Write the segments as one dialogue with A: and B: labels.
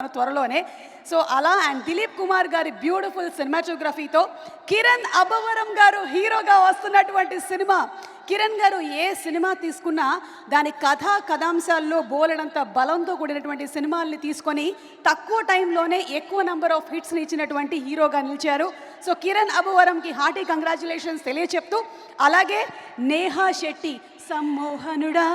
A: త్వరలోనే. సో అలా అండ్ దిలీప్ కుమార్ గారి బ్యూటిఫుల్ సినిమాటోగ్రఫీతో కిరణ్ అబ్బవరం గారు హీరోగా వస్తున్నటువంటి సినిమా. కిరణ్ గారు ఏ సినిమా తీసుకున్నా దాని కథాంశాల్లో బోలెడంత బలంతో కూడినటువంటి సినిమాల్ని తీసుకొని తక్కువ టైంలోనే ఎక్కువ నెంబర్ ఆఫ్ హిట్స్ని ఇచ్చినటువంటి హీరోగా నిలిచారు. సో కిరణ్ అబ్బవరంకి హార్టీ కంగ్రాచులేషన్స్ తెలియచెప్తూ, అలాగే నేహా శెట్టి సమ్మోహనుడా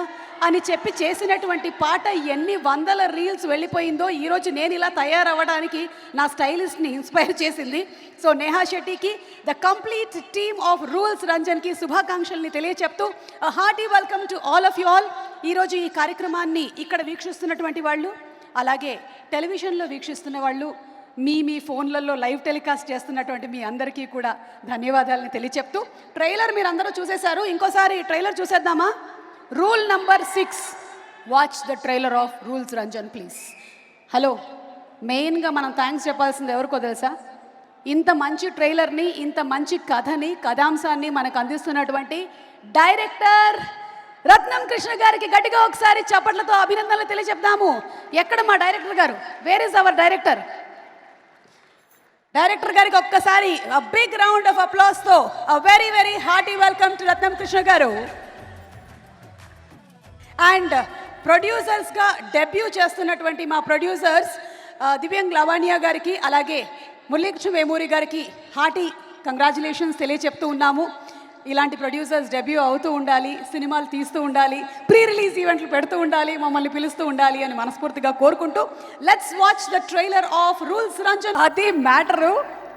A: అని చెప్పి చేసినటువంటి పాట ఎన్ని వందల రీల్స్ వెళ్ళిపోయిందో ఈరోజు నేను ఇలా తయారవ్వడానికి నా స్టైలిస్ట్ని ఇన్స్పైర్ చేసింది. సో నేహా శెట్టికి the complete team of rules రంజన్కి శుభాకాంక్షల్ని తెలియచెప్తూ hearty welcome to all of you all. ఈరోజు ఈ కార్యక్రమాన్ని ఇక్కడ వీక్షిస్తున్నటువంటి వాళ్ళు, అలాగే టెలివిజన్లో వీక్షిస్తున్న వాళ్ళు, మీ ఫోన్లలో లైవ్ టెలికాస్ట్ చేస్తున్నటువంటి మీ అందరికీ కూడా ధన్యవాదాలని తెలియచెప్తూ, ట్రైలర్ మీరు అందరూ చూసేశారు, ఇంకోసారి ట్రైలర్ చూసేద్దామా? Rule number 6, watch the trailer of rules Ranjan please. Hello, మెయిన్గా మనం థ్యాంక్స్ చెప్పాల్సింది ఎవరికో తెలుసా? ఇంత మంచి ట్రైలర్ని, ఇంత మంచి కథని, కథాంశాన్ని మనకు అందిస్తున్నటువంటి డైరెక్టర్ రత్నం కృష్ణ గారికి గట్టిగా ఒకసారి చప్పట్లతో అభినందనలు తెలియచెప్దాము. ఎక్కడ మా డైరెక్టర్ గారు? Where is our director? Director గారికి ఒక్కసారి బిగ్ రౌండ్ ఆఫ్ అప్లాస్ తో very very hearty welcome to Ratnam Krishna గారు. అండ్ ప్రొడ్యూసర్స్గా డెబ్యూ చేస్తున్నటువంటి మా ప్రొడ్యూసర్స్ దివ్యాంగ్ లావణ్య గారికి, అలాగే మురళీకృష్ణ వేమూరి గారికి హార్టీ కంగ్రాచులేషన్స్ తెలియచెప్తూ ఉన్నాము. ఇలాంటి ప్రొడ్యూసర్స్ డెబ్యూ అవుతూ ఉండాలి, సినిమాలు తీస్తూ ఉండాలి, ప్రీ రిలీజ్ ఈవెంట్లు పెడుతూ ఉండాలి, మమ్మల్ని పిలుస్తూ ఉండాలి అని మనస్ఫూర్తిగా కోరుకుంటూ, let's watch the trailer of rules Ranjan. అది మ్యాటరు,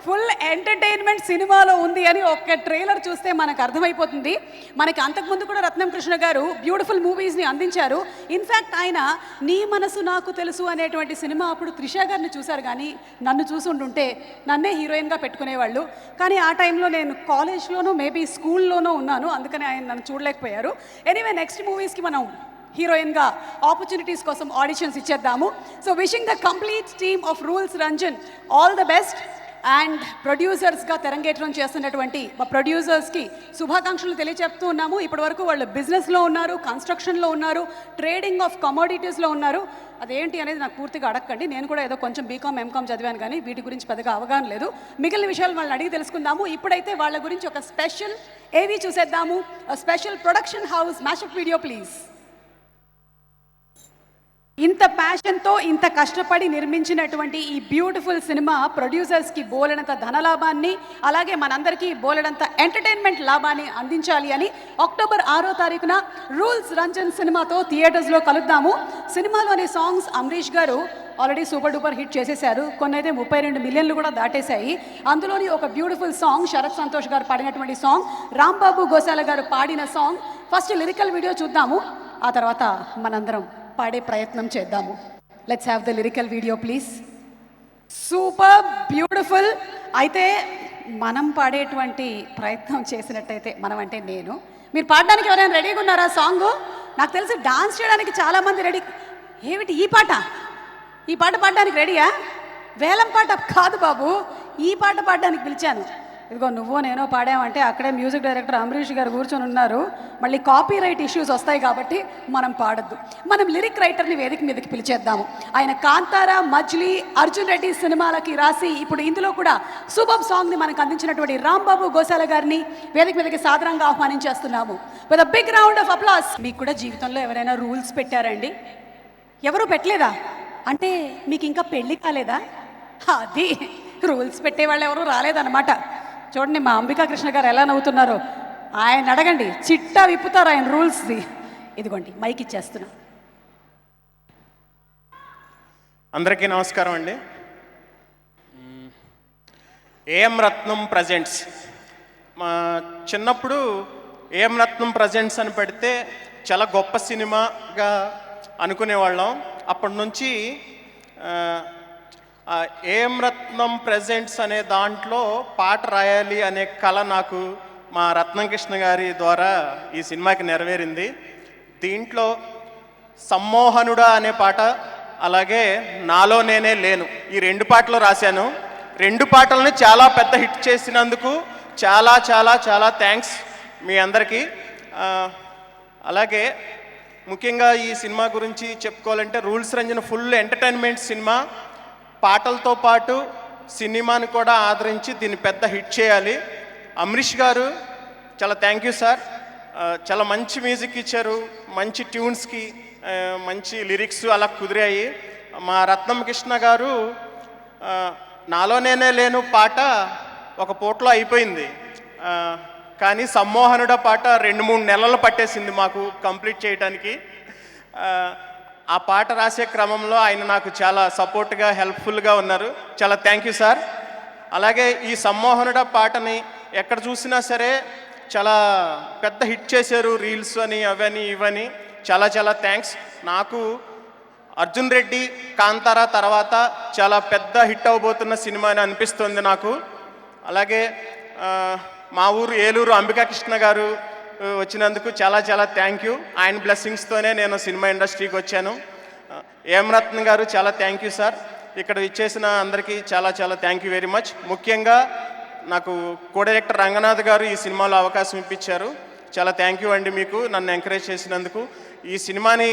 A: ఫుల్ ఎంటర్టైన్మెంట్ సినిమాలో ఉంది అని ఒక్క ట్రైలర్ చూస్తే మనకు అర్థమైపోతుంది. మనకి అంతకుముందు కూడా రత్నం కృష్ణ గారు బ్యూటిఫుల్ మూవీస్ని అందించారు. ఇన్ఫ్యాక్ట్ ఆయన నీ మనసు నాకు తెలుసు అనేటువంటి సినిమా అప్పుడు త్రిష గారిని చూశారు, కానీ నన్ను చూసుంటుంటే నన్నే హీరోయిన్గా పెట్టుకునేవాళ్ళు. కానీ ఆ టైంలో నేను కాలేజ్లోనూ మేబీ స్కూల్లోనూ ఉన్నాను, అందుకని ఆయన నన్ను చూడలేకపోయారు. ఎనీవే, నెక్స్ట్ మూవీస్కి మనం హీరోయిన్గా ఆపర్చునిటీస్ కోసం ఆడిషన్స్ ఇచ్చేద్దాము. So wishing the complete team of rules Ranjan all the best. And ప్రొడ్యూసర్స్గా తెరంగేట్రం చేస్తున్నటువంటి మా ప్రొడ్యూసర్స్కి శుభాకాంక్షలు తెలియచెప్తూ ఉన్నాము. ఇప్పటి వరకు వాళ్ళు బిజినెస్లో ఉన్నారు, కన్స్ట్రక్షన్లో ఉన్నారు, ట్రేడింగ్ ఆఫ్ కమోడిటీస్లో ఉన్నారు. అదేంటి అనేది నాకు పూర్తిగా అడగండి, నేను కూడా ఏదో కొంచెం బీకామ్ ఎంకామ్ చదివాను, కానీ వీటి గురించి పెద్దగా అవగాహన లేదు. మిగిలిన విషయాలు వాళ్ళని అడిగి తెలుసుకుందాము. ఇప్పుడైతే వాళ్ళ గురించి ఒక స్పెషల్ ఏవి చూసేద్దాము. Special production house mashup video please. ఇంత ప్యాషన్తో, ఇంత కష్టపడి నిర్మించినటువంటి ఈ బ్యూటిఫుల్ సినిమా ప్రొడ్యూసర్స్కి బోలెడంత ధనలాభాన్ని, అలాగే మనందరికీ బోలెడంత ఎంటర్టైన్మెంట్ లాభాన్ని అందించాలి అని అక్టోబర్ 6వ తారీఖున రూల్స్ రంజన్ సినిమాతో థియేటర్స్లో కలుద్దాము. సినిమాలోని సాంగ్స్ అమరీష్ గారు ఆల్రెడీ సూపర్ డూపర్ హిట్ చేసేశారు, కొన్ని అయితే 32 మిలియన్లు కూడా దాటేశాయి. అందులోని ఒక బ్యూటిఫుల్ సాంగ్ శరత్ సంతోష్ గారు పాడినటువంటి సాంగ్, రాంబాబు గోశాల గారు పాడిన సాంగ్. ఫస్ట్ లిరికల్ వీడియో చూద్దాము, ఆ తర్వాత మనందరం పాడే ప్రయత్నం చేద్దాము. Let's have the lyrical video please. Super beautiful. అయితే మనం పాడేటువంటి ప్రయత్నం చేసినట్టయితే, మనం అంటే నేను, మీరు పాడడానికి ఎవరైనా రెడీగా ఉన్నారా? సాంగ్ నాకు తెలిసి డాన్స్ చేయడానికి చాలామంది రెడీ. ఏమిటి ఈ పాట? ఈ పాట పాడడానికి రెడీయా? వేలం పాట కాదు బాబు, ఈ పాట పాడడానికి పిలిచాను. ఇదిగో నువ్వు నేను పాడామంటే అక్కడే మ్యూజిక్ డైరెక్టర్ అమరీష్ గారు కూర్చొని ఉన్నారు, మళ్ళీ కాపీ రైట్ ఇష్యూస్ వస్తాయి కాబట్టి మనం పాడద్దు. మనం లిరిక్ రైటర్ని వేదిక మీదకి పిలిచేద్దాము. ఆయన కాంతారా, మజ్లీ, అర్జున్ రెడ్డి సినిమాలకి రాసి ఇప్పుడు ఇందులో కూడా సూపర్ సాంగ్ని మనకు అందించినటువంటి రాంబాబు గోశాల గారిని వేదిక మీదకి సాదరంగా ఆహ్వానించేస్తున్నాము. With a big round of applause. మీకు కూడా జీవితంలో ఎవరైనా రూల్స్ పెట్టారండి? ఎవరు పెట్టలేదా? అంటే మీకు ఇంకా పెళ్ళి కాలేదా? అది రూల్స్ పెట్టేవాళ్ళు ఎవరు రాలేదన్నమాట. చూడండి మా అంబికా కృష్ణ గారు ఎలా నవ్వుతున్నారో. ఆయన అడగండి, చిట్టా విప్పుతారు ఆయన రూల్స్ది. ఇదిగోండి మైక్ ఇచ్చేస్తున్నా.
B: అందరికీ నమస్కారం అండి. AM Ratnam presents. మా చిన్నప్పుడు ఏఎం రత్నం ప్రజెంట్స్ అని పెడితే చాలా గొప్ప సినిమాగా అనుకునేవాళ్ళం. అప్పటి నుంచి ఏఎం రత్నం ప్రెజెంట్స్ అనే దాంట్లో పాట రాయాలి అనే కళ నాకు మా రత్నం కృష్ణ గారి ద్వారా ఈ సినిమాకి నెరవేరింది. దీంట్లో సమ్మోహనుడా అనే పాట, అలాగే నాలో నేనే లేను, ఈ 2 పాటలు రాశాను. 2 పాటలను చాలా పెద్ద హిట్ చేసినందుకు చాలా చాలా చాలా థ్యాంక్స్ మీ అందరికీ. అలాగే ముఖ్యంగా ఈ సినిమా గురించి చెప్పుకోవాలంటే rules Ranjan full entertainment cinema. పాటలతో పాటు సినిమాని కూడా ఆదరించి దీన్ని పెద్ద హిట్ చేయాలి. అమరీష్ గారు చాలా థ్యాంక్ యూ సార్. చాలా మంచి మ్యూజిక్ ఇచ్చారు, మంచి ట్యూన్స్కి మంచి లిరిక్స్ అలా కుదిరాయి. మా రత్నం కృష్ణ గారు నాలో నేనే లేను పాట ఒక పూటలో అయిపోయింది, కానీ సమ్మోహనుడ పాట 2-3 నెలలు పట్టేసింది మాకు కంప్లీట్ చేయడానికి. ఆ పాట రాసే క్రమంలో ఆయన నాకు చాలా సపోర్ట్గా హెల్ప్ఫుల్గా ఉన్నారు. చాలా థ్యాంక్ యూ సార్. అలాగే ఈ సమ్మోహనుడ పాటని ఎక్కడ చూసినా సరే చాలా పెద్ద హిట్ చేశారు, రీల్స్ అని అవని ఇవని. చాలా చాలా థ్యాంక్స్. నాకు అర్జున్ రెడ్డి కాంతారా తర్వాత చాలా పెద్ద హిట్ అవబోతున్న సినిమా అని అనిపిస్తుంది నాకు. అలాగే మా ఊరు ఏలూరు అంబికా కృష్ణ గారు వచ్చినందుకు చాలా చాలా థ్యాంక్ యూ. ఆయన బ్లెస్సింగ్స్తోనే నేను సినిమా ఇండస్ట్రీకి వచ్చాను. ఏం రత్న గారు చాలా థ్యాంక్ యూ సార్. ఇక్కడ ఇచ్చేసిన అందరికీ చాలా చాలా థ్యాంక్ యూ వెరీ మచ్. ముఖ్యంగా నాకు కో డైరెక్టర్ రంగనాథ్ గారు ఈ సినిమాలో అవకాశం ఇప్పించారు. చాలా థ్యాంక్ యూ అండి మీకు, నన్ను ఎంకరేజ్ చేసినందుకు. ఈ సినిమాని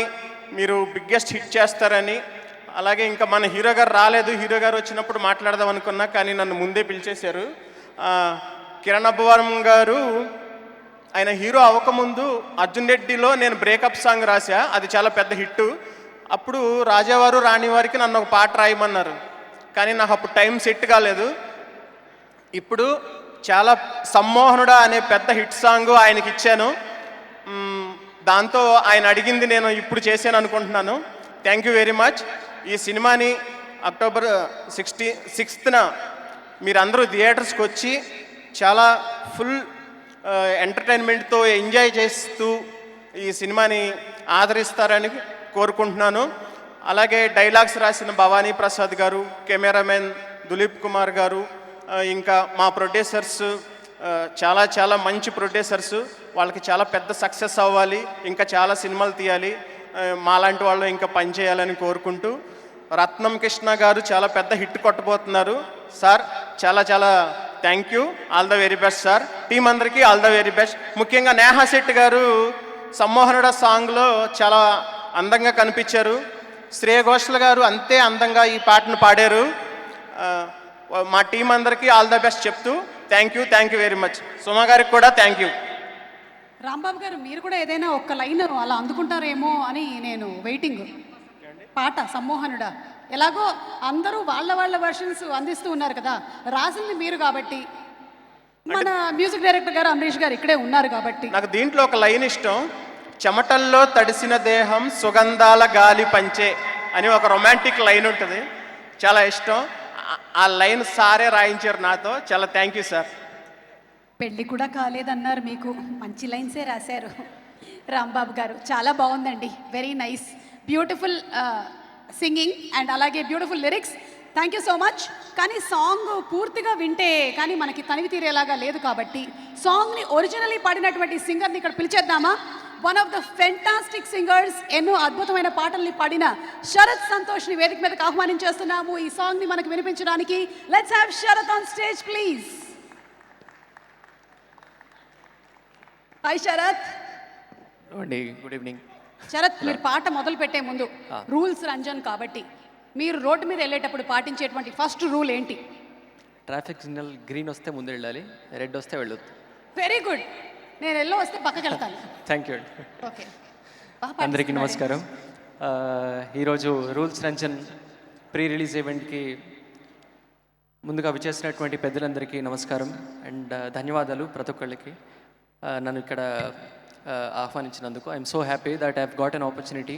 B: మీరు బిగ్గెస్ట్ హిట్ చేస్తారని, అలాగే ఇంకా మన హీరో గారు రాలేదు, హీరో గారు వచ్చినప్పుడు మాట్లాడదాం అనుకున్నా కానీ నన్ను ముందే పిలిచేశారు. కిరణ్ అబ్బవరం గారు ఆయన హీరో అవ్వకముందు అర్జున్ రెడ్డిలో నేను బ్రేకప్ సాంగ్ రాశా, అది చాలా పెద్ద హిట్. అప్పుడు రాజావారు రాణివారికి నన్ను ఒక పాట రాయమన్నారు, కానీ నాకు అప్పుడు టైం సెట్ కాలేదు. ఇప్పుడు చాలా సమ్మోహనుడా అనే పెద్ద హిట్ సాంగ్ ఆయనకి ఇచ్చాను. దాంతో ఆయన అడిగింది నేను ఇప్పుడు చేశాను అనుకుంటున్నాను. Thank you very much. ఈ సినిమాని అక్టోబర్ 6న మీరందరూ థియేటర్స్కి వచ్చి చాలా ఫుల్ ఎంటర్టైన్మెంట్తో ఎంజాయ్ చేస్తూ ఈ సినిమాని ఆదరిస్తారని కోరుకుంటున్నాను. అలాగే డైలాగ్స్ రాసిన భవానీ ప్రసాద్ గారు, కెమెరామెన్ దులీప్ కుమార్ గారు, ఇంకా మా ప్రొడ్యూసర్స్ చాలా చాలా మంచి ప్రొడ్యూసర్స్. వాళ్ళకి చాలా పెద్ద సక్సెస్ అవ్వాలి, ఇంకా చాలా సినిమాలు తీయాలి, మాలాంటి వాళ్ళు ఇంకా పనిచేయాలని కోరుకుంటూ, రత్నం కృష్ణ గారు చాలా పెద్ద హిట్ కొట్టబోతున్నారు సార్. చాలా చాలా thank you. All the very best sir. Team అందరికీ ఆల్ ద వెరీ బెస్ట్. ముఖ్యంగా నేహా శెట్టి గారు సమ్మోహనుడ సాంగ్లో చాలా అందంగా కనిపించారు. శ్రేయ ఘోషల్ గారు అంతే అందంగా ఈ పాటను పాడారు. మా టీం అందరికీ ఆల్ ద బెస్ట్ చెప్తూ థ్యాంక్ యూ వెరీ మచ్. సుమా గారికి కూడా థ్యాంక్ యూ.
A: రాంబాబు గారు మీరు కూడా ఏదైనా ఒక్క లైన్ అలా అందుకుంటారేమో అని నేను వెయిటింగ్. పాట సమ్మోహనుడా ఎలాగో అందరూ వాళ్ళ వర్షన్స్ అందిస్తూ ఉన్నారు కదా, రాసింది మీరు కాబట్టి, మన మ్యూజిక్ డైరెక్టర్ గారు అమరీష్ గారు ఇక్కడే ఉన్నారు కాబట్టి.
B: నాకు దీంట్లో ఒక లైన్ ఇష్టం. చెమటల్లో తడిసిన దేహం సుగంధాల గాలి పంచే అని ఒక రొమాంటిక్ లైన్ ఉంటుంది, చాలా ఇష్టం. ఆ లైన్ సారే రాయించారు నాతో. చాలా థ్యాంక్ యూ సార్.
A: పెళ్ళి కూడా కాలేదన్నారు, మీకు మంచి లైన్సే రాశారు రాంబాబు గారు. చాలా బాగుందండి, very nice, beautiful singing and అలాగే beautiful lyrics. Thank you so much. కానీ సాంగ్ పూర్తిగా వింటే కానీ మనకి తనివి తీరేలాగా లేదు కాబట్టి సాంగ్ని ఒరిజినల్లీ పాడినటువంటి సింగర్ని ఇక్కడ పిలిచేద్దామా? One of the fantastic singers, ఎన్నో అద్భుతమైన పాటల్ని పాడిన శరత్ సంతోష్ని వేదిక మీదకి ఆహ్వానించేస్తున్నాము ఈ సాంగ్ని మనకు వినిపించడానికి. Let's have Sharath on stage please. Hi Sharath.
C: Good evening.
A: Sharath, మీరు పాట మొదలు పెట్టే ముందు రూల్స్ రంజన్ కాబట్టి మీరు రోడ్డు మీద వెళ్ళేటప్పుడు పాటించేటువంటి ఫస్ట్ రూల్ ఏంటి?
C: ట్రాఫిక్ సిగ్నల్ గ్రీన్ వస్తే ముందు వెళ్ళాలి, రెడ్ వస్తే వెళ్ళొద్దు.
A: Very good. నేను ఎల్లో వస్తే పక్కకి వెళ్తాను.
C: థ్యాంక్ యూ అండి.
A: ఓకే.
C: అందరికీ నమస్కారం. ఈరోజు రూల్స్ రంజన్ ప్రీ రిలీజ్ ఈవెంట్కి ముందుగా విచ్చేసినటువంటి పెద్దలందరికీ నమస్కారం అండ్ ధన్యవాదాలు ప్రతి ఒక్కళ్ళకి నన్ను ఇక్కడ ఆహ్వానించినందుకు. I'm so happy that I have got an opportunity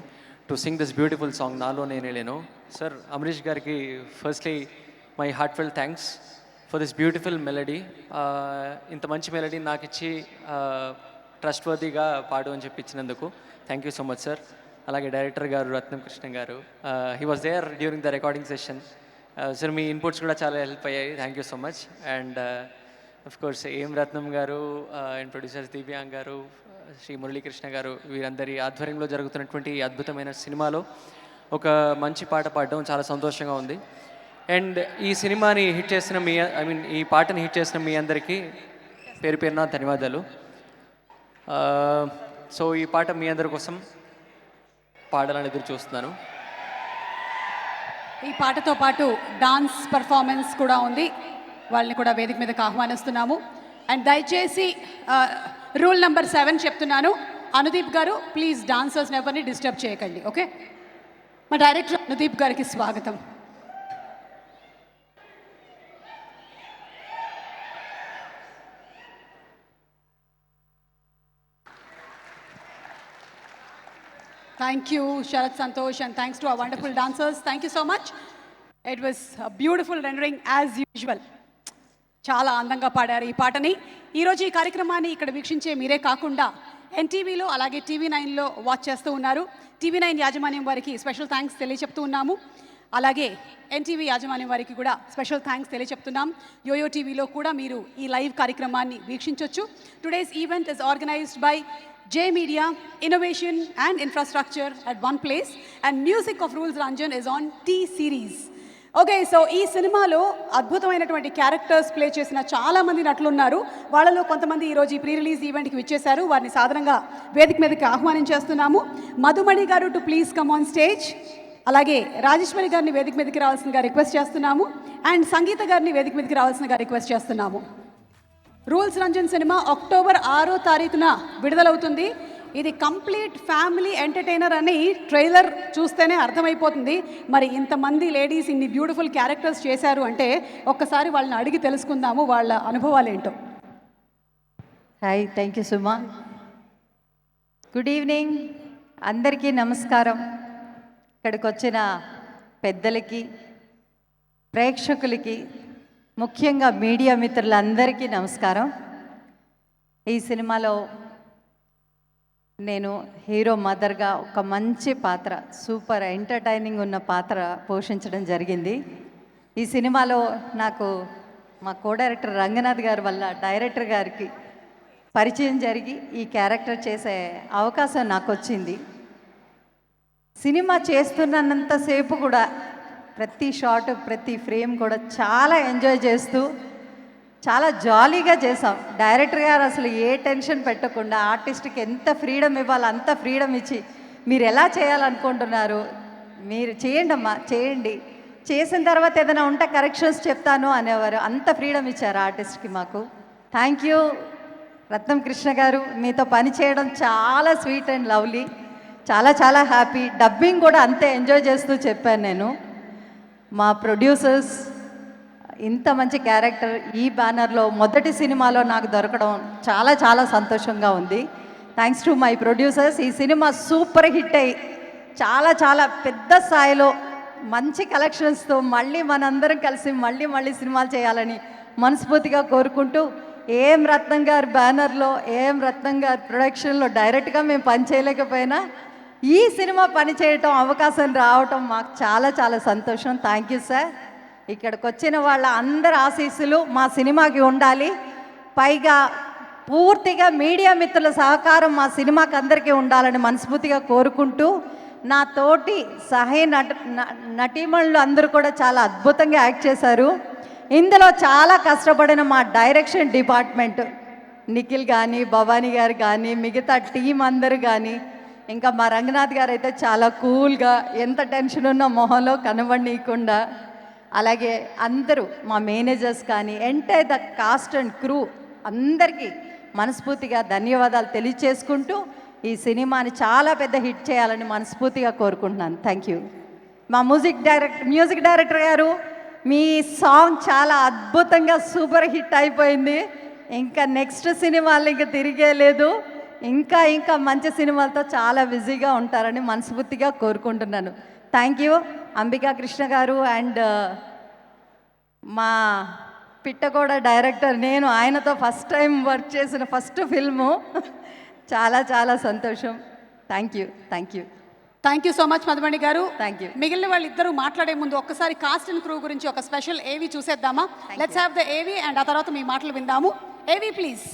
C: to sing this beautiful song నాలో నేనే లేను. సార్ అమరీష్ గారికి firstly my heartfelt thanks for this beautiful melody. ఇంత మంచి మెలడీ నాకు ఇచ్చి ట్రస్ట్ వర్తీగా పాడు అని చెప్పించినందుకు thank you so much sir. అలాగే డైరెక్టర్ గారు రత్నం కృష్ణ గారు, he was there during the recording session. Sir మీ ఇన్పుట్స్ కూడా చాలా హెల్ప్ అయ్యాయి, thank you so much. And of course ఏం రత్నం గారు అండ్ ప్రొడ్యూసర్స్ దివ్యాంగ్ గారు, శ్రీ మురళీకృష్ణ గారు, వీరందరి ఆధ్వర్యంలో జరుగుతున్నటువంటి అద్భుతమైన సినిమాలో ఒక మంచి పాట పాడడం చాలా సంతోషంగా ఉంది. అండ్ ఈ సినిమాని హిట్ చేసిన ఈ పాటని హిట్ చేసిన మీ అందరికీ పేరు పేరున ధన్యవాదాలు. సో ఈ పాట మీ అందరి కోసం పాడాలని ఎదురు చూస్తున్నాను.
A: ఈ పాటతో పాటు డాన్స్ పర్ఫార్మెన్స్ కూడా ఉంది. వాళ్ళని కూడా వేదిక మీదకి ఆహ్వానిస్తున్నాము. అండ్ దయచేసి రూల్ నెంబర్ 7 చెప్తున్నాను. అనుదీప్ గారు ప్లీజ్ డాన్సర్స్ని ఎవరిని డిస్టర్బ్ చేయకండి. ఓకే, మా డైరెక్టర్ అనుదీప్ గారికి స్వాగతం. Thank you, Sharat Santosh, and thanks to our wonderful dancers. Thank you so much. It was a beautiful rendering as usual. చాలా అందంగా పాడారు ఈ పాటని. ఈరోజు ఈ కార్యక్రమాన్ని ఇక్కడ వీక్షించే మీరే కాకుండా ఎన్టీవీలో అలాగే TV9లో వాచ్ చేస్తూ ఉన్నారు. TV9 యాజమాన్యం వారికి స్పెషల్ థ్యాంక్స్ తెలియచెప్తూ ఉన్నాము. అలాగే ఎన్టీవీ యాజమాన్యం వారికి కూడా స్పెషల్ థ్యాంక్స్ తెలియచెప్తున్నాం. యోయో టీవీలో కూడా మీరు ఈ లైవ్ కార్యక్రమాన్ని వీక్షించవచ్చు. Today's event is organised by J Media, Innovation and Infrastructure at one place, and music of Rules Ranjan is on T-Series. Okay, so ఈ సినిమాలో అద్భుతమైనటువంటి క్యారెక్టర్స్ ప్లే చేసిన చాలామంది నటులు ఉన్నారు. వాళ్ళలో కొంతమంది ఈరోజు ఈ ప్రీ రిలీజ్ ఈవెంట్కి విచ్చేశారు. వారిని సాధారణంగా వేదిక మీదకి ఆహ్వానించేస్తున్నాము. మధుమణి గారు to please come on stage. అలాగే రాజేశ్వరి గారిని వేదిక మీదకి రావాల్సిందిగా రిక్వెస్ట్ చేస్తున్నాము. అండ్ సంగీత గారిని వేదిక మీదకి రావాల్సిందిగా రిక్వెస్ట్ చేస్తున్నాము. రూల్స్ రంజన్ సినిమా అక్టోబర్ 6వ తారీఖున విడుదలవుతుంది. ఇది కంప్లీట్ ఫ్యామిలీ ఎంటర్టైనర్ అని ట్రైలర్ చూస్తేనే అర్థమైపోతుంది. మరి ఇంతమంది లేడీస్ ఇన్ని బ్యూటిఫుల్ క్యారెక్టర్స్ చేశారు అంటే ఒక్కసారి వాళ్ళని అడిగి తెలుసుకుందాము వాళ్ళ అనుభవాలు ఏంటో.
D: Hi, thank you Suma. Good evening, అందరికీ నమస్కారం. ఇక్కడికి వచ్చిన పెద్దలకి, ప్రేక్షకులకి, ముఖ్యంగా మీడియా మిత్రులందరికీ నమస్కారం. ఈ సినిమాలో నేను హీరో మదర్గా ఒక మంచి పాత్ర, సూపర్ ఎంటర్టైనింగ్ ఉన్న పాత్ర పోషించడం జరిగింది. ఈ సినిమాలో నాకు మా కో డైరెక్టర్ రంగనాథ్ గారి వల్ల డైరెక్టర్ గారికి పరిచయం జరిగి ఈ క్యారెక్టర్ చేసే అవకాశం నాకు వచ్చింది. సినిమా చేస్తున్నంతసేపు కూడా ప్రతి షాట్, ప్రతి ఫ్రేమ్ కూడా చాలా ఎంజాయ్ చేస్తూ చాలా జాలీగా చేసాం. డైరెక్టర్ గారు అసలు ఏ టెన్షన్ పెట్టకుండా ఆర్టిస్ట్కి ఎంత ఫ్రీడమ్ ఇవ్వాలో అంత ఫ్రీడమ్ ఇచ్చి మీరు ఎలా చేయాలనుకుంటున్నారు మీరు చేయండి అమ్మా, చేయండి, చేసిన తర్వాత ఏదైనా ఉంటే కరెక్షన్స్ చెప్తాను అనేవారు. అంత ఫ్రీడమ్ ఇచ్చారు ఆర్టిస్ట్కి మాకు. థ్యాంక్ యూ రత్నం కృష్ణ గారు. మీతో పని చేయడం చాలా స్వీట్ అండ్ లవ్లీ. చాలా చాలా హ్యాపీ. డబ్బింగ్ కూడా అంతే ఎంజాయ్ చేస్తూ చెప్పాను నేను. మా ప్రొడ్యూసర్స్, ఇంత మంచి క్యారెక్టర్ ఈ బ్యానర్లో మొదటి సినిమాలో నాకు దొరకడం చాలా చాలా సంతోషంగా ఉంది. Thanks to my producers. ఈ సినిమా సూపర్ హిట్ అయ్యి చాలా చాలా పెద్ద స్థాయిలో మంచి కలెక్షన్స్తో మళ్ళీ మనందరం కలిసి మళ్ళీ సినిమాలు చేయాలని మనస్ఫూర్తిగా కోరుకుంటూ, ఏఎం రత్నం గారి బ్యానర్లో, ఏఎం రత్నం గారి ప్రొడక్షన్లో డైరెక్ట్గా మేము పని చేయలేకపోయినా ఈ సినిమా పని చేయటం, అవకాశం రావటం మాకు చాలా చాలా సంతోషం. Thank you sir. ఇక్కడికి వచ్చిన వాళ్ళ అందరి ఆశీస్సులు మా సినిమాకి ఉండాలి. పైగా పూర్తిగా మీడియా మిత్రుల సహకారం మా సినిమాకి అందరికీ ఉండాలని మనస్ఫూర్తిగా కోరుకుంటూ, నా తోటి నటీమణులు అందరూ కూడా చాలా అద్భుతంగా యాక్ట్ చేశారు. ఇందులో చాలా కష్టపడిన మా డైరెక్షన్ డిపార్ట్మెంట్, నిఖిల్ కానీ, భవానీ గారు కానీ, మిగతా టీం అందరూ కానీ, ఇంకా మా రంగనాథ్ గారు అయితే చాలా కూల్గా, ఎంత టెన్షన్ ఉన్న మొహంలో కనబడనీయకుండా, అలాగే అందరూ మా మేనేజర్స్ కానీ, entire the cost and crew అందరికీ మనస్ఫూర్తిగా ధన్యవాదాలు తెలియచేసుకుంటూ ఈ సినిమాని చాలా పెద్ద హిట్ చేయాలని మనస్ఫూర్తిగా కోరుకుంటున్నాను. Thank you. మా మ్యూజిక్ డైరెక్టర్ గారు, మీ సాంగ్ చాలా అద్భుతంగా సూపర్ హిట్ అయిపోయింది. ఇంకా నెక్స్ట్ సినిమాలు ఇంకా తిరిగే లేదు. ఇంకా మంచి సినిమాలతో చాలా బిజీగా ఉంటారని మనస్ఫూర్తిగా కోరుకుంటున్నాను. Thank you. అంబికా కృష్ణ గారు అండ్ మా పిట్టగోడ డైరెక్టర్, నేను ఆయనతో ఫస్ట్ టైం వర్క్ చేసిన ఫస్ట్ ఫిల్ము. చాలా చాలా సంతోషం. Thank you.
A: Thank you so much Madhumani గారు.
D: Thank you.
A: మిగిలిన వాళ్ళిద్దరూ మాట్లాడే ముందు ఒక్కసారి కాస్ట్ అండ్ క్రూ గురించి ఒక స్పెషల్ ఏవి చూసేద్దామా? లెట్స్ హ్యావ్ ద ఏవి అండ్ ఆ తర్వాత మీ మాటలు విందాము. ఏవి ప్లీజ్.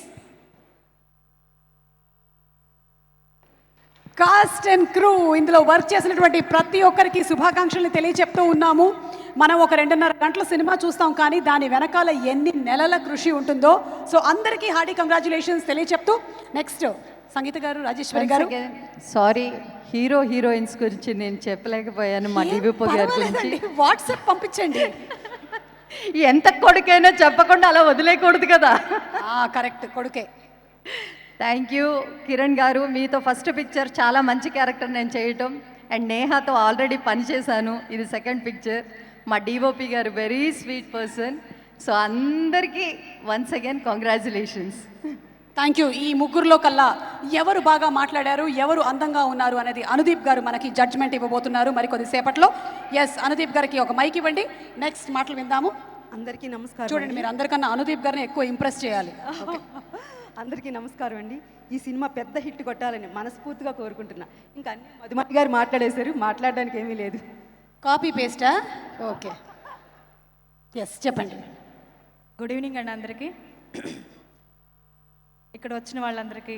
A: కాస్ట్ అండ్ క్రూ ఇందులో వర్క్ చేసినటువంటి ప్రతి ఒక్కరికి శుభాకాంక్షల్ని తెలియచెప్తూ ఉన్నాము. మనం ఒక 2.5 గంటల సినిమా చూస్తాం, కానీ దాని వెనకాల ఎన్ని నెలల కృషి ఉంటుందో. సో అందరికీ హార్డీ కంగ్రాచులేషన్స్ తెలియచెప్తూ నెక్స్ట్ సంగీత గారు, రాజేశ్వరి గారు.
D: సారీ, హీరోయిన్స్ గురించి నేను చెప్పలేకపోయాను మా డివిపో గారి గురించి.
A: వాట్సాప్ పంపించండి.
D: ఎంత కొడుకైనా చెప్పకుండా అలా వదిలేయకూడదు కదా.
A: కరెక్ట్, కొడుకే.
D: థ్యాంక్ యూ కిరణ్ గారు, మీతో ఫస్ట్ పిక్చర్ చాలా మంచి క్యారెక్టర్ నేను చేయటం, అండ్ నేహాతో ఆల్రెడీ పనిచేశాను, ఇది సెకండ్ పిక్చర్. మా డిఓపి గారు వెరీ స్వీట్ పర్సన్. సో అందరికీ once again congratulations.
A: Thank you. ఈ ముగ్గురులో కల్లా ఎవరు బాగా మాట్లాడారు, ఎవరు అందంగా ఉన్నారు అనేది అనుదీప్ గారు మనకి జడ్జ్మెంట్ ఇవ్వబోతున్నారు మరికొద్ది సేపట్లో. ఎస్, అనుదీప్ గారికి ఒక మైక్ ఇవ్వండి, నెక్స్ట్ మాటలు విందాము.
E: అందరికీ నమస్కారం.
A: చూడండి, మీరు అందరికన్నా అనుదీప్ గారిని ఎక్కువ ఇంప్రెస్ చేయాలి.
E: అందరికీ నమస్కారం అండి. ఈ సినిమా పెద్ద హిట్ కొట్టాలని మనస్ఫూర్తిగా కోరుకుంటున్నా. ఇంకా అన్ని మధుమతి గారు మాట్లాడేశారు, మాట్లాడడానికి ఏమీ లేదు.
A: కాపీ పేస్టా? ఓకే, ఎస్ చెప్పండి.
F: గుడ్ ఈవినింగ్ అండి అందరికీ. ఇక్కడ వచ్చిన వాళ్ళందరికీ,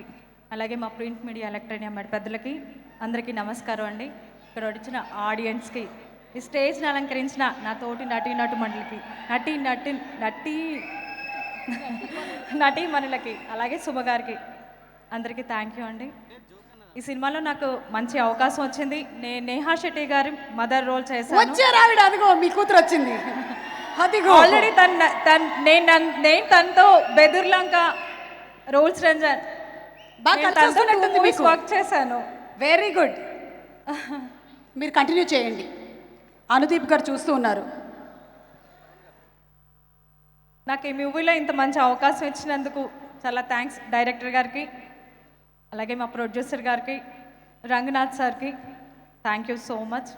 F: అలాగే మా ప్రింట్ మీడియా ఎలక్ట్రానిక్ మరి పెద్దలకి అందరికీ నమస్కారం అండి. ఇక్కడ వచ్చిన ఆడియన్స్కి, ఈ స్టేజ్ని అలంకరించిన నా తోటి నటీనటుమణులకి, నటీమణులకి, అలాగే శుభగారికి అందరికీ థ్యాంక్ యూ అండి. ఈ సినిమాలో నాకు మంచి అవకాశం వచ్చింది. నేను నేహా శెట్టి గారి మదర్ రోల్ చేశాను.
A: వచ్చారు ఆవిడ, అదిగో మీ కూతురు వచ్చింది. అదిగో
F: ఆల్రెడీ నేను తనతో బెదుర్లంక, రూల్స్ రంజన్
A: బాగా కలిసి మీకు
F: వర్క్ చేశాను.
A: Very good. మీరు కంటిన్యూ చేయండి. అనుదీప్ గారు చూస్తూ ఉన్నారు.
F: నాకు ఈ మూవీలో ఇంత మంచి అవకాశం ఇచ్చినందుకు చాలా థ్యాంక్స్ డైరెక్టర్ గారికి, అలాగే మా ప్రొడ్యూసర్ గారికి, రంగనాథ్ సార్కి thank you so much.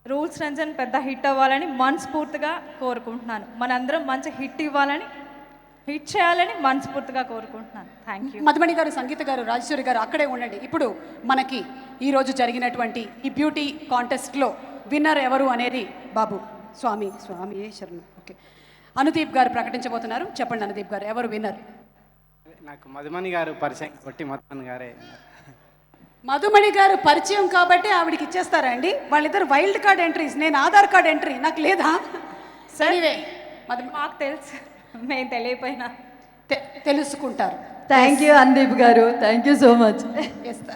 F: Rules Ranjan పెద్ద హిట్ అవ్వాలని మనస్ఫూర్తిగా కోరుకుంటున్నాను. మనందరం మంచి హిట్ ఇవ్వాలని, హిట్ చేయాలని మనస్ఫూర్తిగా కోరుకుంటున్నాను. Thank you.
A: మధుమణి గారు, సంగీత గారు, రాజేశ్వరి గారు అక్కడే ఉండండి. ఇప్పుడు మనకి ఈరోజు జరిగినటువంటి ఈ బ్యూటీ కాంటెస్ట్లో విన్నర్ ఎవరు అనేది బాబు స్వామి శరణం. ఓకే, అనుదీప్ గారు ప్రకటించబోతున్నారు. చెప్పండి అనుదీప్ గారు, ఎవరు విన్నర్?
G: నాకు మధుమణి గారు పరిచయం కొట్టి మధుమణి గారే.
A: మధుమణి గారు పరిచయం కాబట్టి ఆవిడకి ఇచ్చేస్తారా అండి? వాళ్ళిద్దరు వైల్డ్ కార్డ్ ఎంట్రీస్, నేను ఆధార్ కార్డ్ ఎంట్రీ, నాకు లేదా? సరే,
F: మాకు తెలుసు, మేము తెలియపోయినా
A: తెలుసుకుంటారు.
D: థ్యాంక్ యూ అనుదీప్ గారు, thank you so much.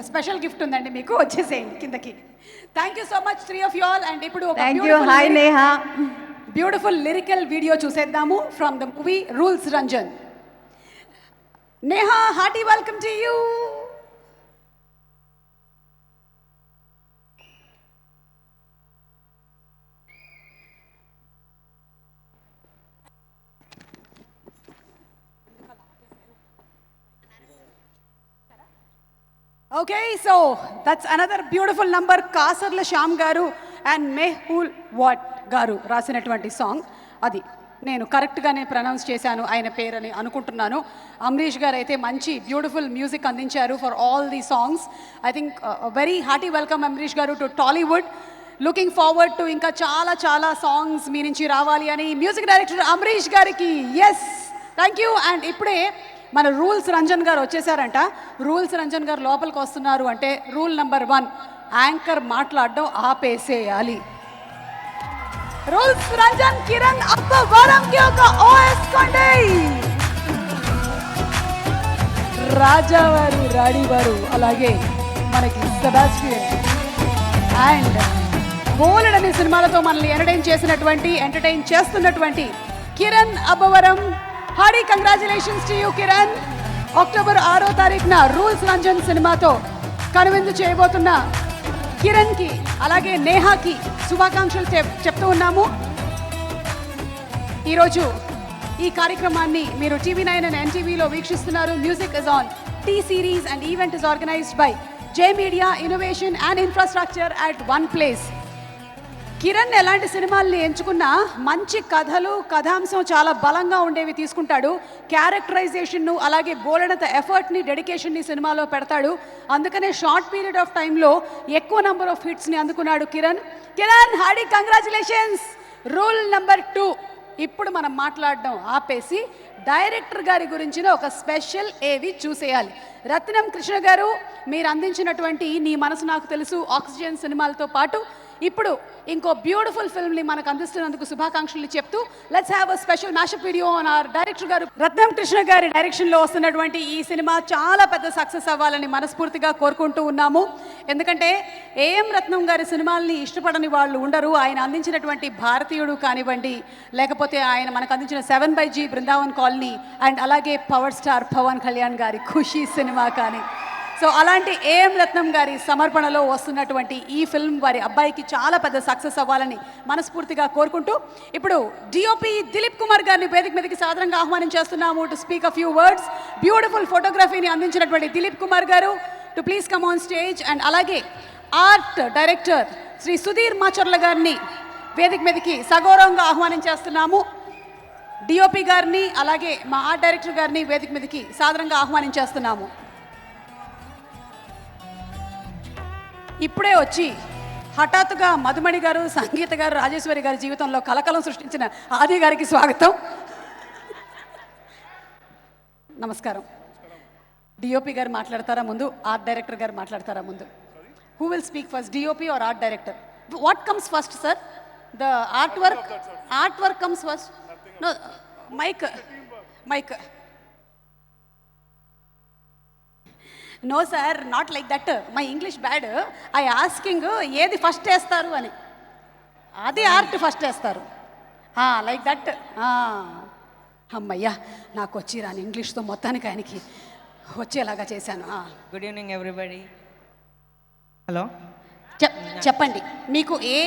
A: Special gift ఉందండి మీకు, వచ్చేసేయండి కిందకి. Thank you so much three of you all. And ఇప్పుడు
D: thank you. Hi Neha.
A: Beautiful lyrical video చూసేద్దాము from the movie rules Ranjan. Neha, hearty welcome to you. Okay, so that's another beautiful number. Kasarla Shyam గారు and మెహూల్ what గారు రాసినటువంటి song. అది నేను కరెక్ట్గానే pronounce చేశాను ఆయన పేరని అనుకుంటున్నాను. అమరీష్ గారు అయితే మంచి బ్యూటిఫుల్ మ్యూజిక్ అందించారు for all the songs. I think very hearty welcome Amarish గారు to Tollywood. Looking forward to ఇంకా చాలా చాలా సాంగ్స్ మీ నుంచి రావాలి అని మ్యూజిక్ డైరెక్టర్ అమరీష్ గారికి ఎస్ థ్యాంక్ యూ. అండ్ ఇప్పుడే మన రూల్స్ రంజన్ గారు వచ్చేసారంట. రూల్స్ రంజన్ గారు లోపలికి వస్తున్నారు అంటే రూల్ నెంబర్ 1, యాంకర్ మాట్లాడడం ఆపేసేయాలి. రూల్స్ రంజన్ కిరణ్ అబ్బవరంకి ఒక ఓఎస్ కొండి. రాజావారు, రాణివారు, అలాగే మనకి సెబాస్టియన్ అండ్ బోలెడ్ అనే సినిమాలతో మనల్ని ఎంటర్టైన్ చేస్తున్నటువంటి Kiran Abbavaram. Hearty congratulations to you Kiran. October 6వ తారీఖున రూల్స్ రంజన్ సినిమాతో కనువిందు చేయబోతున్న కిరణ్కి అలాగే నేహాకి శుభాకాంక్షలు చెప్తూ ఉన్నాము. ఈరోజు ఈ కార్యక్రమాన్ని మీరు TV9 అండ్ NTVలో వీక్షిస్తున్నారు. Music is on T series and event is organized by J Media Innovation and Infrastructure at one place. Kiran ఎలాంటి సినిమాల్ని ఎంచుకున్నా మంచి కథలు, కథాంశం చాలా బలంగా ఉండేవి తీసుకుంటాడు. క్యారెక్టరైజేషన్ను అలాగే బోలెడంత ఎఫర్ట్ని, డెడికేషన్ని సినిమాలో పెడతాడు. అందుకనే షార్ట్ పీరియడ్ ఆఫ్ టైంలో ఎక్కువ నెంబర్ ఆఫ్ హిట్స్ని అందుకున్నాడు Kiran. Kiran, hearty congratulations. Rule number 2, ఇప్పుడు మనం మాట్లాడడం ఆపేసి డైరెక్టర్ గారి గురించిన ఒక స్పెషల్ ఏవి చూసేయాలి. రత్నం కృష్ణ గారు, మీరు అందించినటువంటి నీ మనసు నాకు తెలుసు, ఆక్సిజన్ సినిమాలతో పాటు ఇప్పుడు ఇంకో బ్యూటిఫుల్ ఫిల్మ్ని మనకు అందిస్తున్నందుకు శుభాకాంక్షలు చెప్తూ let's have a special mashup video on hour director గారు. రత్నం కృష్ణ గారి డైరెక్షన్లో వస్తున్నటువంటి ఈ సినిమా చాలా పెద్ద సక్సెస్ అవ్వాలని మనస్ఫూర్తిగా కోరుకుంటూ ఉన్నాము. ఎందుకంటే ఏఎం రత్నం గారి సినిమాల్ని ఇష్టపడని వాళ్ళు ఉండరు. ఆయన అందించినటువంటి భారతీయుడు కానివ్వండి, లేకపోతే ఆయన మనకు అందించిన 7/G బృందావన్ కాలనీ, అండ్ అలాగే పవర్ స్టార్ పవన్ కళ్యాణ్ గారి ఖుషీ సినిమా కానీ, సో అలాంటి ఏఎం రత్నం గారి సమర్పణలో వస్తున్నటువంటి ఈ ఫిల్మ్ వారి అబ్బాయికి చాలా పెద్ద సక్సెస్ అవ్వాలని మనస్ఫూర్తిగా కోరుకుంటూ ఇప్పుడు డిఓపి దిలీప్ కుమార్ గారిని వేదిక మీదకి సాదరంగా ఆహ్వానం చేస్తున్నాము to speak a few words. Beautiful ఫోటోగ్రఫీని అందించినటువంటి దిలీప్ కుమార్ గారు to please come on stage. And అలాగే ఆర్ట్ డైరెక్టర్ శ్రీ సుధీర్ మాచర్ల గారిని వేదిక మీదకి సగౌరవంగా ఆహ్వానం చేస్తున్నాము. డిఓపి గారిని అలాగే మా ఆర్ట్ డైరెక్టర్ గారిని వేదిక మీదకి సాదరంగా ఆహ్వానం చేస్తున్నాము. ఇప్పుడే వచ్చి హఠాత్తుగా మధుమణి గారు, సంగీత గారు, రాజేశ్వరి గారి జీవితంలో కలకలం సృష్టించిన ఆది గారికి స్వాగతం. నమస్కారం. డిఓపి గారు మాట్లాడతారా ముందు, ఆర్ట్ డైరెక్టర్ గారు మాట్లాడతారా ముందు? Who will speak first, DOP or art director? What comes first sir? The art work comes first? No, mic. No sir, not like that. My English bad. I asking ఏది first వేస్తారు అని. అది art first వేస్తారు, like that. అమ్మయ్యా, నాకు వచ్చి రాని ఇంగ్లీష్తో మొత్తానికి ఆయనకి వచ్చేలాగా చేశాను.
H: Good evening everybody. హలో,
A: చెప్పండి, మీకు ఏ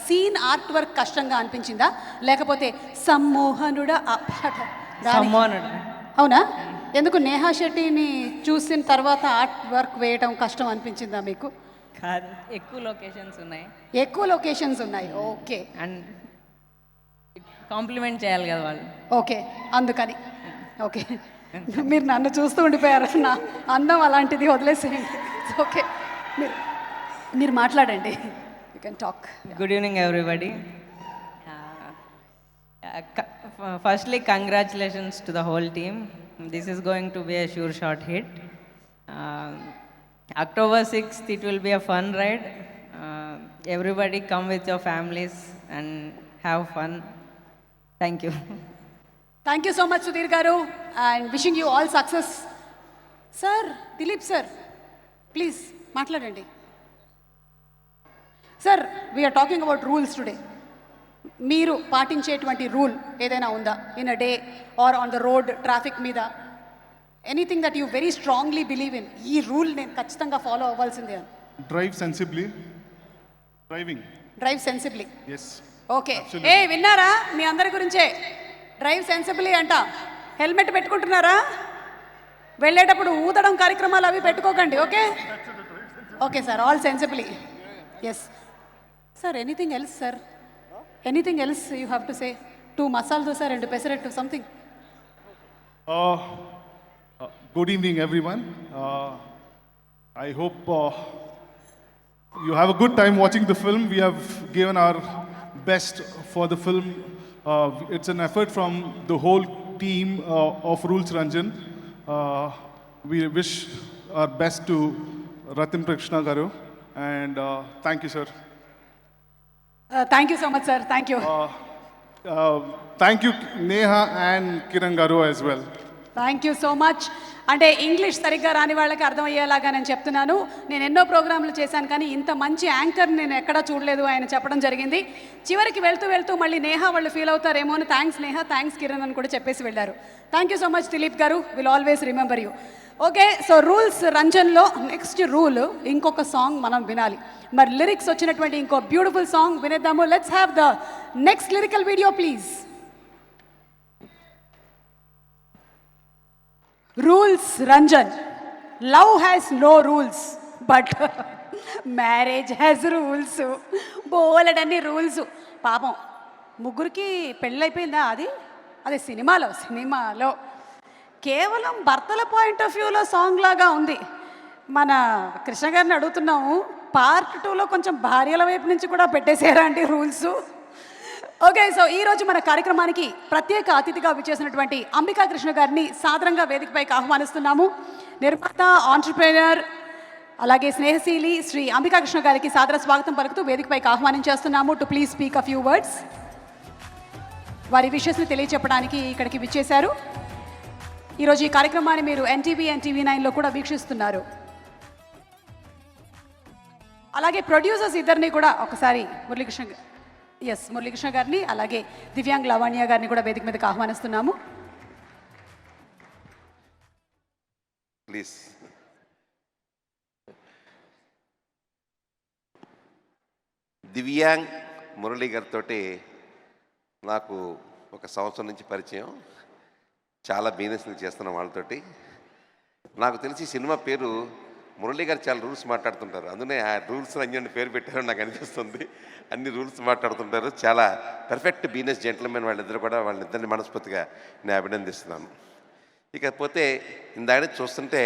A: సీన్ ఆర్ట్ వర్క్ కష్టంగా అనిపించిందా, లేకపోతే సమ్మోహనుడా ఆ పాట? అవునా? ఎందుకు నేహా శెట్టిని చూసిన తర్వాత ఆర్ట్ వర్క్ వేయడం కష్టం అనిపించిందా మీకు?
H: కాదు, ఎక్కువ లొకేషన్స్ ఉన్నాయి.
A: ఎక్కువ లొకేషన్స్ ఉన్నాయి, ఓకే.
H: అండ్ కాంప్లిమెంట్ చేయాలి కదా వాళ్ళు.
A: ఓకే, అందుకని. ఓకే, మీరు నన్ను చూస్తూ ఉండిపోయారు. నా అందం అలాంటిది, వదిలేసేయండి. ఓకే, మీరు మాట్లాడండి. You can talk.
H: Good evening everybody. Firstly congratulations to the whole team. This is going to be a sure shot hit. October 6th, it will be a fun ride. Everybody come with your families and have fun. Thank you.
A: Thank you so much, Sudhir garu, and wishing you all success. Sir, Dilip sir, please, matladandi. Sir, we are talking about rules today. మీరు పాటించేటువంటి rule ఏదైనా ఉందా in a day or on the road, traffic మీద? Anything that you very strongly believe in, ఈ rule నేను ఖచ్చితంగా follow అవ్వాల్సిందే అని?
I: Drive sensibly.
A: Drive sensibly.
I: Yes.
A: Okay. విన్నారా? మీ అందరి గురించే డ్రైవ్ సెన్సిబ్లీ అంట. హెల్మెట్ పెట్టుకుంటున్నారా? వెళ్ళేటప్పుడు ఊదడం కార్యక్రమాలు అవి పెట్టుకోకండి. Okay, okay sir, all sensibly. Yes sir. Anything else sir? Anything else you have to say? 2 masala dosa, 2 pesarettu, something.
I: Good evening, everyone. I hope you have a good time watching the film. We have given our best for the film. It's an effort from the whole team of Rules Ranjan. We wish our best to Ratan Krishna garu, and thank you, sir.
A: Thank you so much, sir. Thank you.
I: Thank you, Neha and Kiran garu as well.
A: Thank you so much. అంటే English సరిగ్గా రాని వాళ్ళకి అర్థమయ్యేలాగా నేను చెప్తున్నాను. నేను ఎన్నో ప్రోగ్రాంలు చేశాను, కానీ ఇంత మంచి యాంకర్ నేను ఎక్కడా చూడలేదు. ఆయన చెప్పడం జరిగింది. చివరికి వెళ్తూ మళ్ళీ నేహా వాళ్ళు ఫీల్ అవుతారేమో అని థ్యాంక్స్ నేహా, థ్యాంక్స్ కిరణ్ అని కూడా చెప్పేసి వెళ్ళారు. Thank you so much Dilip గారు. Will always remember you. Okay, so rules రంజన్లో నెక్స్ట్ రూల్ ఇంకొక సాంగ్ మనం వినాలి. మరి లిరిక్స్ వచ్చినటువంటి ఇంకో బ్యూటిఫుల్ సాంగ్ వినేద్దాము. Let's have the next lyrical video please. Rules Ranjan. Love has no rules but marriage has rules. బోలెడన్ని రూల్స్. పాపం ముగ్గురికి పెళ్ళైపోయిందా? అది సినిమాలో కేవలం భర్తల పాయింట్ ఆఫ్ వ్యూలో సాంగ్ లాగా ఉంది. మన కృష్ణ గారిని అడుగుతున్నాము, పార్ట్ 2లో కొంచెం భార్యల వైపు నుంచి కూడా పెట్టేసారా అంటే రూల్స్? ఓకే, సో ఈ రోజు మన కార్యక్రమానికి ప్రత్యేక అతిథిగా విచ్చేసినటువంటి అంబికా కృష్ణ గారిని సాదరంగా వేదికపైకి ఆహ్వానిస్తున్నాము. నిర్మాత, ఆంటర్ప్రెన్యూర్, అలాగే స్నేహశీలి శ్రీ అంబికా కృష్ణ గారికి సాదర స్వాగతం పలుకుతూ వేదికపైకి ఆహ్వానించేస్తున్నాము. To please speak a few words. వారి విషెస్ని తెలియచెప్పడానికి ఇక్కడికి విచ్చేశారు. ఈరోజు ఈ కార్యక్రమాన్ని మీరు ఎన్టీవీ అండ్ TV9లో కూడా వీక్షిస్తున్నారు. అలాగే ప్రొడ్యూసర్స్ ఇద్దరిని కూడా ఒకసారి మురళీకృష్ణ గారిని, అలాగే దివ్యాంగ్ లావణ్య గారిని కూడా వేదిక మీదకి ఆహ్వానిస్తున్నాము.
J: ప్లీజ్. దివ్యాంగ్ మురళి గారితో నాకు 1 సంవత్సరం నుంచి పరిచయం. చాలా బిజినెస్లు చేస్తున్నాం వాళ్ళతోటి. నాకు తెలిసి సినిమా పేరు మురళి గారు చాలా రూల్స్ మాట్లాడుతుంటారు, అందుకనే ఆ రూల్స్ అన్ని పేరు పెట్టారని నాకు అనిపిస్తుంది. అన్ని రూల్స్ మాట్లాడుతుంటారు. చాలా పర్ఫెక్ట్ బిజినెస్ జెంట్లమెన్ వాళ్ళిద్దరు కూడా. వాళ్ళిద్దరిని మనస్ఫూర్తిగా నేను అభినందిస్తున్నాను. ఇకపోతే ఇందాక చూస్తుంటే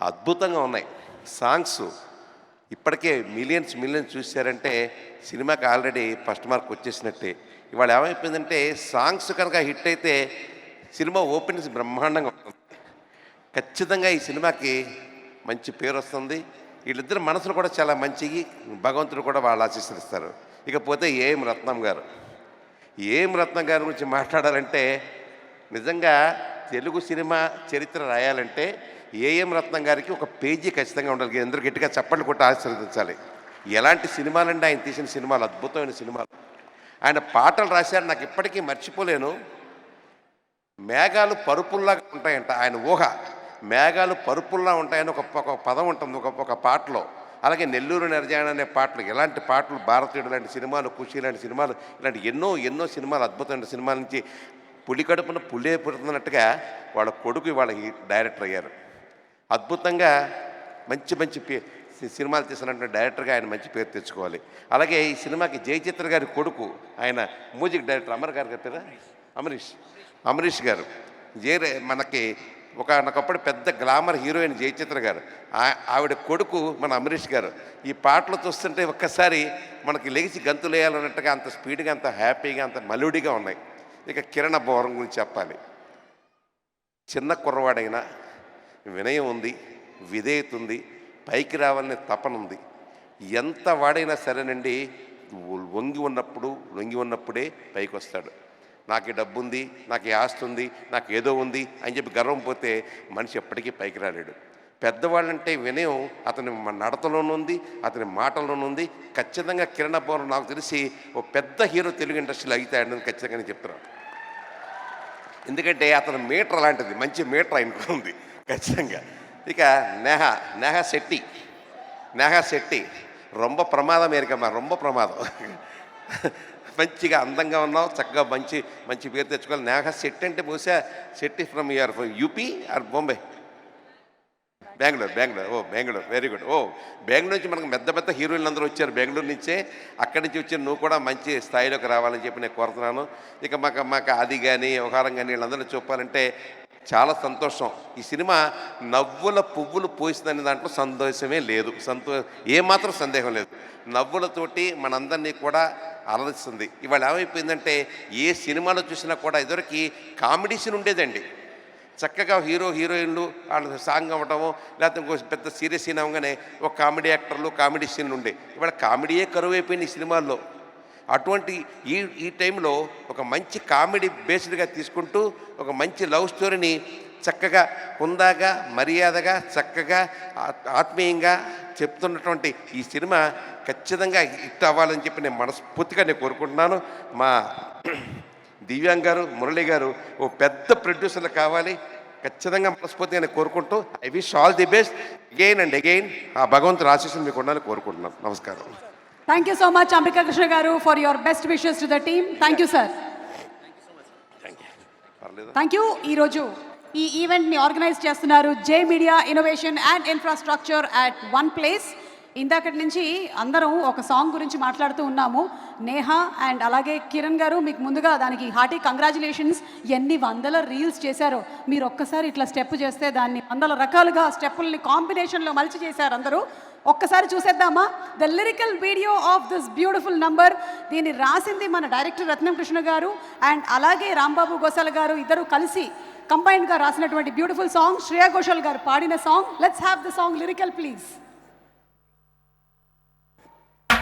J: అద్భుతంగా ఉన్నాయి సాంగ్స్. ఇప్పటికే మిలియన్స్ చూశారంటే సినిమాకి ఆల్రెడీ ఫస్ట్ మార్క్ వచ్చేసినట్టే. ఇవాళ ఏమైపోయిందంటే సాంగ్స్ కనుక హిట్ అయితే సినిమా ఓపెనింగ్స్ బ్రహ్మాండంగా ఉంటుంది. ఖచ్చితంగా ఈ సినిమాకి మంచి పేరు వస్తుంది. వీళ్ళిద్దరు మనసులు కూడా చాలా మంచివి. భగవంతుడు కూడా వాళ్ళు ఆశీస్సులిస్తారు. ఇకపోతే ఏఎం రత్నం గారు గురించి మాట్లాడాలంటే నిజంగా తెలుగు సినిమా చరిత్ర రాయాలంటే ఏఎం రత్నం గారికి ఒక పేజీ ఖచ్చితంగా ఉండాలి. అందరూ గట్టిగా చప్పట్లు కొట్టి ఆశీర్వదించాలి. ఎలాంటి సినిమాలంటే ఆయన తీసిన సినిమాలు అద్భుతమైన సినిమాలు. ఆయన పాటలు రాశారు, నాకు ఇప్పటికీ మర్చిపోలేను. మేఘాలు పరుపుల్లాగా ఉంటాయంట ఆయన ఊహ. మేఘాలు పరుపుల్లా ఉంటాయని ఒక పదం ఉంటుంది ఒక పాటలో. అలాగే నెల్లూరు నెరజాన అనే పాటలు, ఎలాంటి పాటలు, భారతీయుడు లాంటి సినిమాలు, ఖుషి లాంటి సినిమాలు, ఇలాంటి ఎన్నో సినిమాలు, అద్భుతమైన సినిమాల నుంచి పులి కడుపున పుల్లే పుడుతున్నట్టుగా వాళ్ళ కొడుకు వాళ్ళ డైరెక్టర్ అయ్యారు. అద్భుతంగా మంచి సినిమాలు తీసినటువంటి డైరెక్టర్గా ఆయన మంచి పేరు తెచ్చుకోవాలి. అలాగే ఈ సినిమాకి జయచిత్ర గారి కొడుకు, ఆయన మ్యూజిక్ డైరెక్టర్ అమర్ గారు చెప్పారా, అమరీష్ గారు. మనకి ఒకనొకప్పుడు పెద్ద గ్లామర్ హీరోయిన్ జయచిత్ర గారు, ఆవిడ కొడుకు మన అమరీష్ గారు. ఈ పాటలు చూస్తుంటే ఒక్కసారి మనకి లెగిసి గంతులేయాలన్నట్టుగా అంత స్పీడ్గా, అంత హ్యాపీగా, అంత మలుడిగా ఉన్నాయి. ఇక కిరణ బోరం గురించి చెప్పాలి. చిన్న కుర్రవాడైనా వినయం ఉంది, విధేయత ఉంది, పైకి రావాలనే తపన ఉంది. ఎంత వాడైనా సరేనండి, లొంగి ఉన్నప్పుడే పైకి వస్తాడు. నాకు ఈ డబ్బు ఉంది, నాకు ఈ ఆస్తి ఉంది, నాకు ఏదో ఉంది అని చెప్పి గర్వం పోతే మనిషి ఎప్పటికీ పైకి రాలేడు. పెద్దవాళ్ళంటే వినయం అతని నడతలోనూ ఉంది, అతని మాటల్లోనూ ఉంది. ఖచ్చితంగా కిరణ బోరం నాకు తెలిసి ఓ పెద్ద హీరో తెలుగు ఇండస్ట్రీలో అవుతాడని ఖచ్చితంగా నేను చెప్తున్నాను. ఎందుకంటే అతని మీటర్ అలాంటిది, మంచి మీటర్ ఆయనకు ఉంది ఖచ్చితంగా. ఇక నేహా శెట్టి రొంబ ప్రమాదం ఏరికమ్మా, రొంబ ప్రమాదం. మంచిగా అందంగా ఉన్నావు, చక్కగా మంచి పేరు తెచ్చుకోవాలి. నేహా శెట్టి అంటే బహుశా Shetty from UP or Bombay, Bengaluru. Bengaluru, very good. Bengaluru నుంచి మనకు పెద్ద హీరోయిన్లు అందరూ వచ్చారు బెంగళూరు నుంచే. అక్కడి నుంచి వచ్చి నువ్వు కూడా మంచి స్థాయిలోకి రావాలని చెప్పి నేను కోరుతున్నాను. ఇక మాకు అది కానీ వ్యవహారం కానీ వీళ్ళందరినీ చెప్పాలంటే చాలా సంతోషం. ఈ సినిమా నవ్వుల పువ్వులు పోసిందనే దాంట్లో సంతోషమే లేదు, ఏమాత్రం సందేహం లేదు. నవ్వులతోటి మనందరినీ కూడా అలరిస్తుంది. ఇవాళ ఏమైపోయిందంటే ఏ సినిమాలో చూసినా కూడా ఇదివరకు కామెడీ సీన్ ఉండేదండి. చక్కగా హీరోయిన్లు వాళ్ళు సాంగ్ అవ్వటము, లేకపోతే ఇంకో పెద్ద సీరియస్ సీన్ అవ్వగానే ఒక కామెడీ యాక్టర్లు, కామెడీ సీన్లు ఉండే. ఇవాళ కామెడీయే కరువు అయిపోయింది ఈ సినిమాల్లో. అటువంటి ఈ టైంలో ఒక మంచి కామెడీ బేస్డ్గా తీసుకుంటూ ఒక మంచి లవ్ స్టోరీని చక్కగా హుందాగా, మర్యాదగా, చక్కగా, ఆత్మీయంగా చెప్తున్నటువంటి ఈ సినిమా ఖచ్చితంగా హిట్ అవ్వాలని చెప్పి నేను మనస్ఫూర్తిగా కోరుకుంటున్నాను. మా దివ్యాంగ్ గారు, మురళి గారు ఓ పెద్ద ప్రొడ్యూసర్లు కావాలి ఖచ్చితంగా మనస్ఫూర్తిగా నేను కోరుకుంటూ I wish all the best again and again. ఆ భగవంతుడు ఆశీస్సులు మీకు ఉండాలని కోరుకుంటున్నాను. నమస్కారం.
A: Thank you so much Ambika Krishna గారు for your best wishes to the team. Thank you sir. Thank you. ఈరోజు ఈ ఈవెంట్ని ఆర్గనైజ్ చేస్తున్నారు J media innovation and infrastructure at one place. ఇందాకటి నుంచి అందరం ఒక సాంగ్ గురించి మాట్లాడుతూ ఉన్నాము. నేహా అండ్ అలాగే కిరణ్ గారు మీకు ముందుగా దానికి హార్టీ కంగ్రాచులేషన్స్. ఎన్ని వందల రీల్స్ చేశారో. మీరు ఒక్కసారి ఇట్లా స్టెప్ చేస్తే దాన్ని వందల రకాలుగా స్టెప్పుల్ని కాంబినేషన్లో మలిచి చేశారు అందరూ. ఒక్కసారి చూసేద్దామా the lyrical video of this beautiful number. దీన్ని రాసింది మన డైరెక్టర్ రత్నం కృష్ణ గారు అండ్ అలాగే రాంబాబు గోసాల గారు ఇద్దరు కలిసి కంబైన్డ్గా రాసినటువంటి బ్యూటిఫుల్ సాంగ్. శ్రేయా ఘోషాల్ గారు పాడిన song. Let's have the song lyrical please.